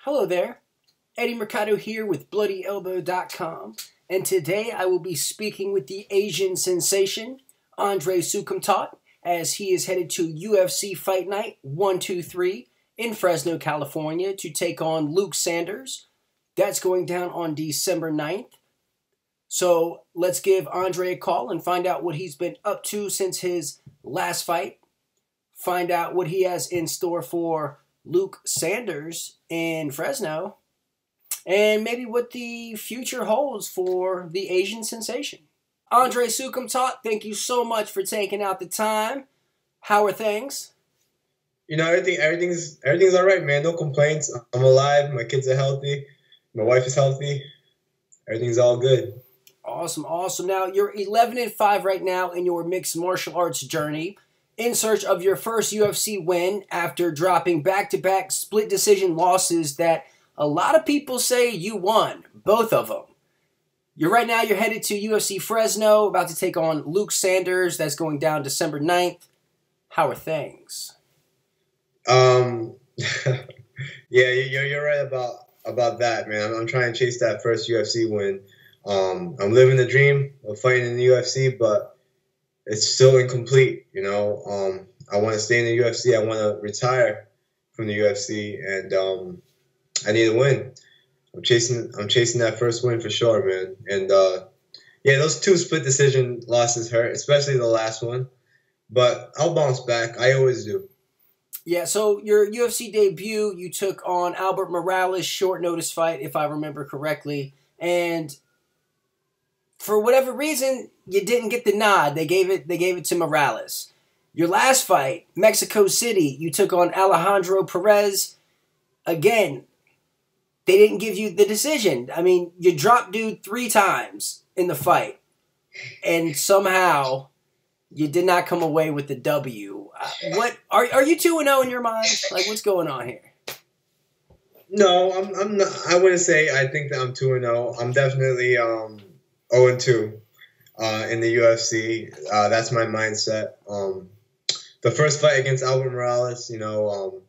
Hello there, Eddie Mercado here with BloodyElbow.com, and today I will be speaking with the Asian sensation, Andre Soukhamthath, as he is headed to UFC Fight Night 123 in Fresno, California to take on Luke Sanders. That's going down on December 9th. So let's give Andre a call and find out what he's been up to since his last fight. Find out what he has in store for Luke Sanders in Fresno, and maybe what the future holds for the Asian sensation. Andre Soukhamthath, thank you so much for taking out the time. How are things? You know, everything's all right, man. No complaints. I'm alive. My kids are healthy. My wife is healthy. Everything's all good. Awesome, awesome. Now, you're 11-5 right now in your mixed martial arts journey, in search of your first UFC win after dropping back-to-back split decision losses that a lot of people say you won, both of them. You're headed to UFC Fresno, about to take on Luke Sanders. That's going down December 9th. How are things? Yeah, you're right about that, man. I'm trying to chase that first UFC win. I'm living the dream of fighting in the UFC, but it's still incomplete, you know. I want to stay in the UFC. I want to retire from the UFC, and I need a win. I'm chasing that first win for sure, man. And yeah, those two split decision losses hurt, especially the last one. But I'll bounce back. I always do. Yeah, so your UFC debut, you took on Albert Morales, short notice fight, if I remember correctly, and for whatever reason, you didn't get the nod. They gave it to Morales. Your last fight, Mexico City, you took on Alejandro Perez. Again, they didn't give you the decision. I mean, you dropped dude 3 times in the fight, and somehow you did not come away with the W. What are you 2-0 in your mind? Like, what's going on here? No, I'm not. I wouldn't say I think that I'm 2-0. I'm definitely 0-2 in the UFC. That's my mindset. The first fight against Albert Morales, you know,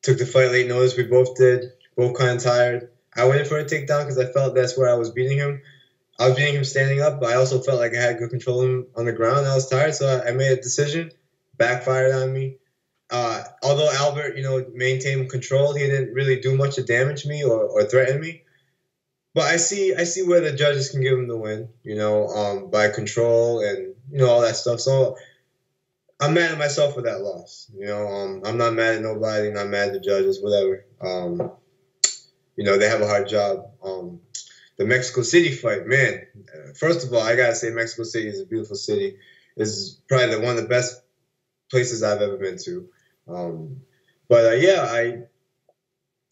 took the fight late notice. We both did. Both kind of tired. I went in for a takedown because I felt that's where I was beating him. I was beating him standing up, but I also felt like I had good control of him on the ground. I was tired, so I made a decision. Backfired on me. Although Albert, you know, maintained control, he didn't really do much to damage me or threaten me. But I see where the judges can give him the win, you know, by control and, you know, all that stuff. So I'm mad at myself for that loss. You know, I'm not mad at nobody, not mad at the judges, whatever. You know, they have a hard job. The Mexico City fight, man. First of all, I gotta say Mexico City is a beautiful city. It's probably one of the best places I've ever been to. Yeah,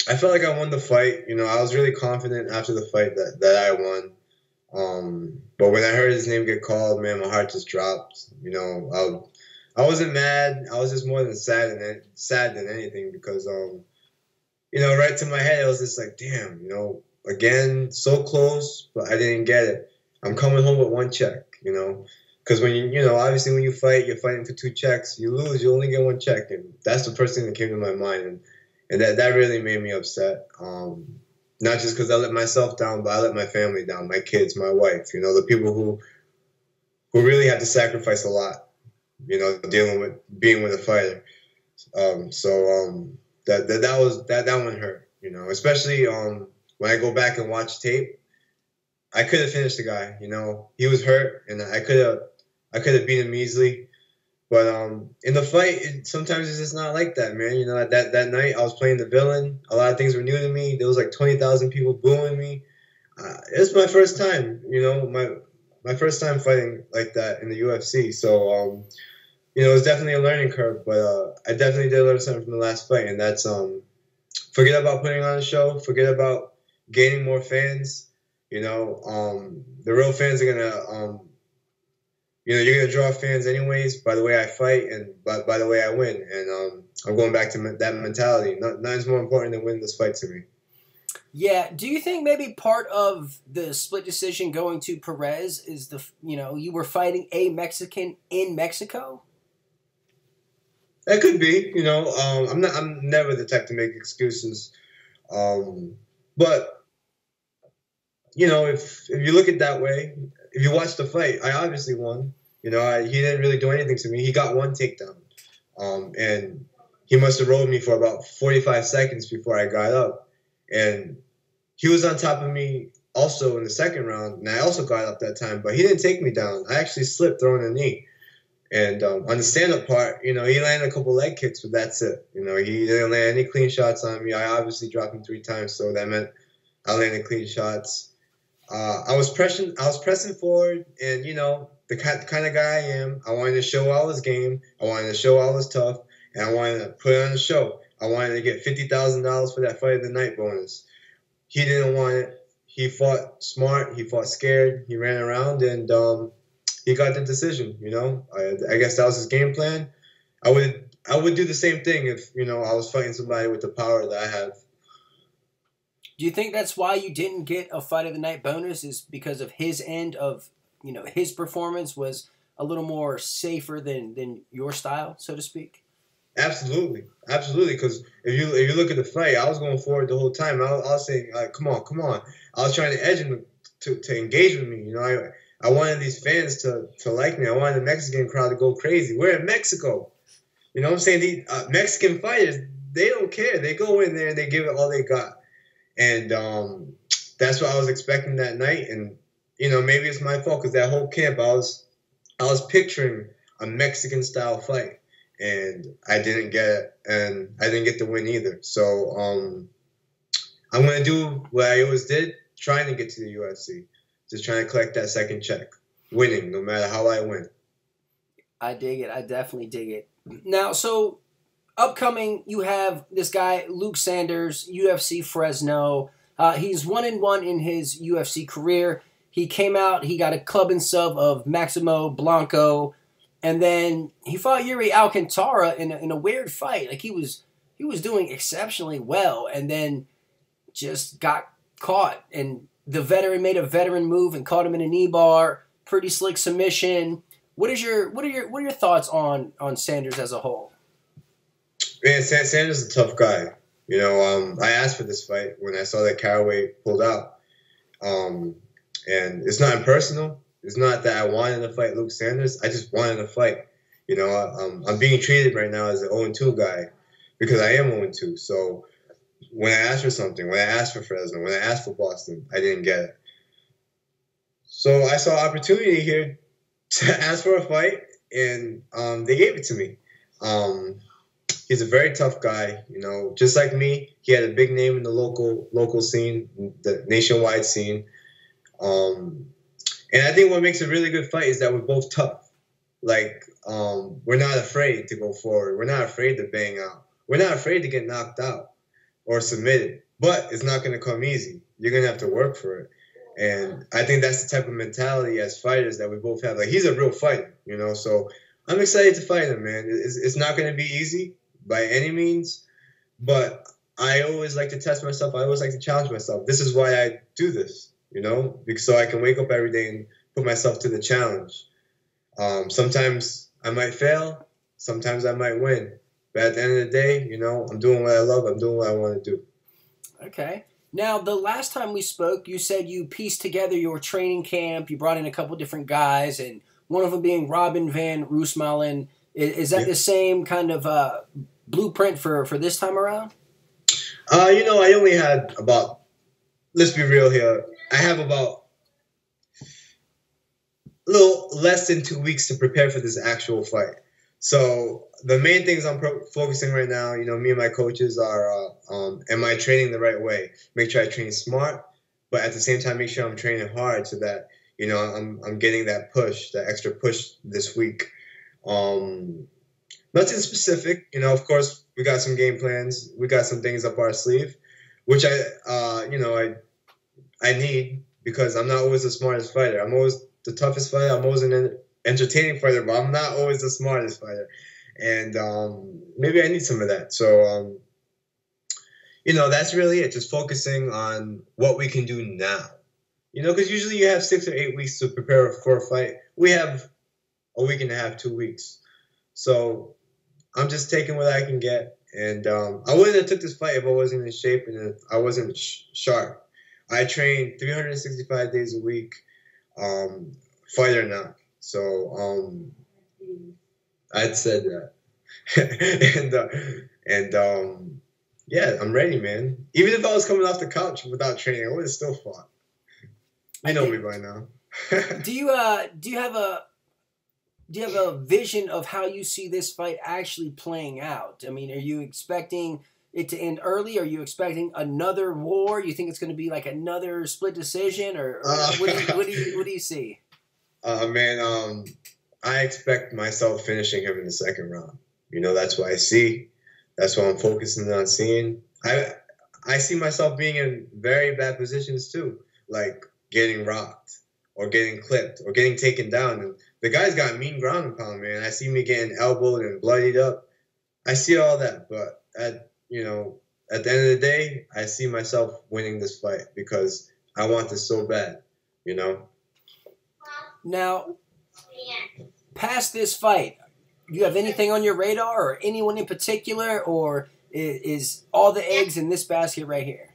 I felt like I won the fight. You know, I was really confident after the fight that I won. But when I heard his name get called, man, my heart just dropped. You know, I wasn't mad. I was just more than sad than anything because, you know, right to my head, I was just like, damn, you know, again, so close, but I didn't get it. I'm coming home with 1 check, you know. Because when you know, obviously when you fight, you're fighting for 2 checks. You lose, you only get 1 check. And that's the first thing that came to my mind. And that really made me upset. Not just because I let myself down, but I let my family down, my kids, my wife, you know, the people who really had to sacrifice a lot, you know, being with a fighter. That one hurt, you know, especially when I go back and watch tape. I could have finished the guy, you know. He was hurt, and I could have beat him easily. But in the fight, sometimes it's just not like that, man. You know, that night I was playing the villain. A lot of things were new to me. There was like 20,000 people booing me. It's my first time, you know, my first time fighting like that in the UFC. So, you know, it was definitely a learning curve. But I definitely did learn something from the last fight, and that's forget about putting on a show. Forget about gaining more fans. You know, the real fans are gonna, you know, you're gonna draw fans anyways by the way I fight and by the way I win. And I'm going back to that mentality. Nothing's more important than winning this fight to me. Yeah. Do you think maybe part of the split decision going to Perez is you know, you were fighting a Mexican in Mexico? That could be, you know. I'm never the type to make excuses But you know, if you look at it that way, if you watch the fight, I obviously won. You know, he didn't really do anything to me. He got one takedown, and he must have rolled me for about 45 seconds before I got up, and he was on top of me also in the second round, and I also got up that time, but he didn't take me down. I actually slipped throwing a knee. And on the stand-up part, you know, he landed a couple leg kicks, but that's it. You know, he didn't land any clean shots on me. I obviously dropped him 3 times, so that meant I landed clean shots. I was pressing forward, and you know, the kind of guy I am. I wanted to show I was game. I wanted to show I was tough, and I wanted to put on a show. I wanted to get $50,000 for that fight of the night bonus. He didn't want it. He fought smart. He fought scared. He ran around, and he got the decision. You know, I guess that was his game plan. I would do the same thing if, you know, I was fighting somebody with the power that I have. Do you think that's why you didn't get a fight of the night bonus, is because of his end of, you know, his performance was a little more safer than your style, so to speak? Absolutely, because if you look at the fight, I was going forward the whole time. I was saying, like, come on. I was trying to edge him to engage with me. You know, I wanted these fans to like me. I wanted the Mexican crowd to go crazy. We're in Mexico. You know what I'm saying? These Mexican fighters, they don't care. They go in there and they give it all they got. And that's what I was expecting that night. And, you know, maybe it's my fault because that whole camp, I was picturing a Mexican-style fight. And I didn't get it. And I didn't get the win either. So I'm going to do what I always did, trying to get to the UFC. Just trying to collect that second check. Winning, no matter how I win. I dig it. I definitely dig it. Now, so upcoming, you have this guy, Luke Sanders, UFC Fresno. He's 1-1 in his UFC career. He came out, he got a club and sub of Maximo Blanco, and then he fought Yuri Alcantara in a weird fight. Like he was doing exceptionally well, and then just got caught. And the veteran made a veteran move and caught him in a knee bar. Pretty slick submission. What are your thoughts on Sanders as a whole? Man, Sanders is a tough guy. You know, I asked for this fight when I saw that Caraway pulled out. And it's not impersonal. It's not that I wanted to fight Luke Sanders. I just wanted to fight. You know, I'm being treated right now as an 0-2 guy because I am 0-2. So when I asked for something, when I asked for Fresno, when I asked for Boston, I didn't get it. So I saw opportunity here to ask for a fight, and they gave it to me. He's a very tough guy, you know, just like me. He had a big name in the local scene, the nationwide scene. And I think what makes a really good fight is that we're both tough. Like, we're not afraid to go forward. We're not afraid to bang out. We're not afraid to get knocked out or submitted. But it's not going to come easy. You're going to have to work for it. And I think that's the type of mentality as fighters that we both have. Like, he's a real fighter, you know. So I'm excited to fight him, man. It's not going to be easy by any means. But I always like to test myself. I always like to challenge myself. This is why I do this, you know, so I can wake up every day and put myself to the challenge. Sometimes I might fail. Sometimes I might win. But at the end of the day, you know, I'm doing what I love. I'm doing what I want to do. Okay. Now, the last time we spoke, you said you pieced together your training camp. You brought in a couple different guys, and one of them being Robin van Roosmalen. Is that the same kind of blueprint for this time around? You know, I only had about, let's be real here, I have about a little less than 2 weeks to prepare for this actual fight. So the main things I'm focusing right now, you know, me and my coaches are, am I training the right way? Make sure I train smart, but at the same time, make sure I'm training hard so that, you know, I'm getting that push, that extra push this week. Nothing specific, you know, of course, we got some game plans. We got some things up our sleeve, which I need because I'm not always the smartest fighter. I'm always the toughest fighter. I'm always an entertaining fighter, but I'm not always the smartest fighter. And maybe I need some of that. So, you know, that's really it. Just focusing on what we can do now. You know, because usually you have 6 or 8 weeks to prepare for a fight. We have a week and a half, 2 weeks. So I'm just taking what I can get And I wouldn't have took this fight if I wasn't in shape and if I wasn't sharp. I train 365 days a week, fight or not. So I'd said that. Yeah, I'm ready, man. Even if I was coming off the couch without training, I would have still fought. You know me by now. Do you have a vision of how you see this fight actually playing out? I mean, are you expecting it to end early? Are you expecting another war? You think it's going to be like another split decision, or what do you see? Man, I expect myself finishing him in the second round. You know, that's what I see. That's what I'm focusing on seeing. I see myself being in very bad positions too, like getting rocked or getting clipped or getting taken down. And the guy's got mean ground and pound, man. I see me getting elbowed and bloodied up. I see all that, but at the end of the day, I see myself winning this fight because I want this so bad, you know. Now, past this fight, do you have anything on your radar or anyone in particular, or is all the eggs in this basket right here?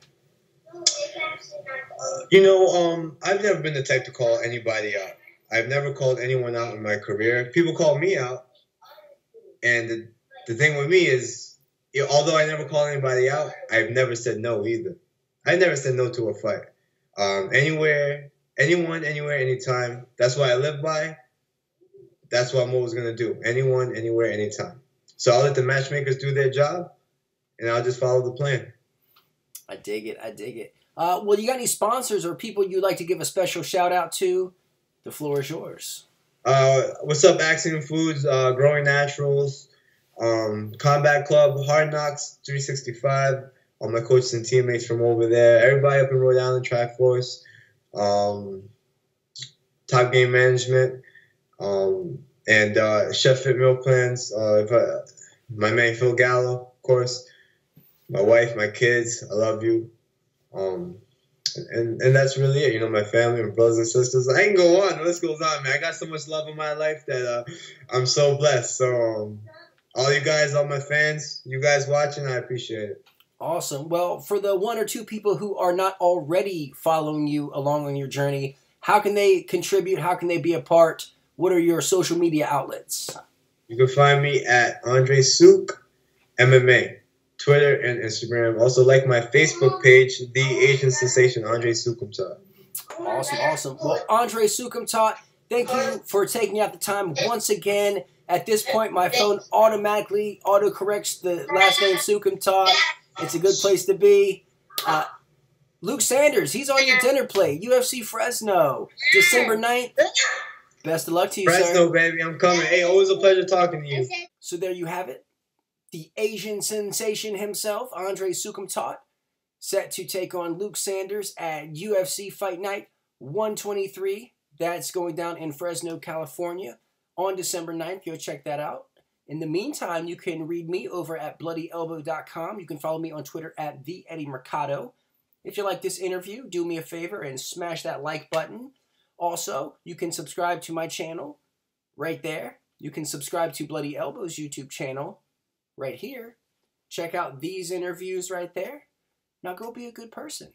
I've never been the type to call anybody out. I've never called anyone out in my career. People call me out. And the thing with me is, although I never call anybody out, I've never said no either. I never said no to a fight. Anywhere, anyone, anywhere, anytime. That's what I live by. That's what I'm always going to do. Anyone, anywhere, anytime. So I'll let the matchmakers do their job, and I'll just follow the plan. I dig it. Well, you got any sponsors or people you'd like to give a special shout out to? The floor is yours. What's up, Axiom Foods, Growing Naturals, Combat Club, Hard Knocks 365, all my coaches and teammates from over there, everybody up in Rhode Island, Track Force, Top Game Management, and Chef Fit Meal Plans, my man Phil Gallo, of course, my wife, my kids, I love you. And that's really it. My family, my brothers and sisters. I can go on. The list goes on, man. I got so much love in my life that I'm so blessed. So all you guys, all my fans, you guys watching, I appreciate it. Awesome. Well, for the one or two people who are not already following you along on your journey, how can they contribute? How can they be a part? What are your social media outlets? You can find me at Andre Souk MMA. Twitter and Instagram. Also like my Facebook page, The Asian Sensation, Andre Soukhamthath. Awesome. Well, Andre Soukhamthath, thank you for taking out the time once again. At this point, my phone automatically autocorrects the last name Soukhamthath. It's a good place to be. Luke Sanders, he's on your dinner plate. UFC Fresno, December 9th. Best of luck to you, Fresno, sir. Baby, I'm coming. Hey, always a pleasure talking to you. So there you have it. The Asian sensation himself, Andre Soukhamthath, set to take on Luke Sanders at UFC Fight Night 123. That's going down in Fresno, California on December 9th. Go check that out. In the meantime, you can read me over at bloodyelbow.com. You can follow me on Twitter at @Mercado. If you like this interview, do me a favor and smash that like button. Also, you can subscribe to my channel right there. You can subscribe to Bloody Elbow's YouTube channel right here. Check out these interviews right there. Now go be a good person.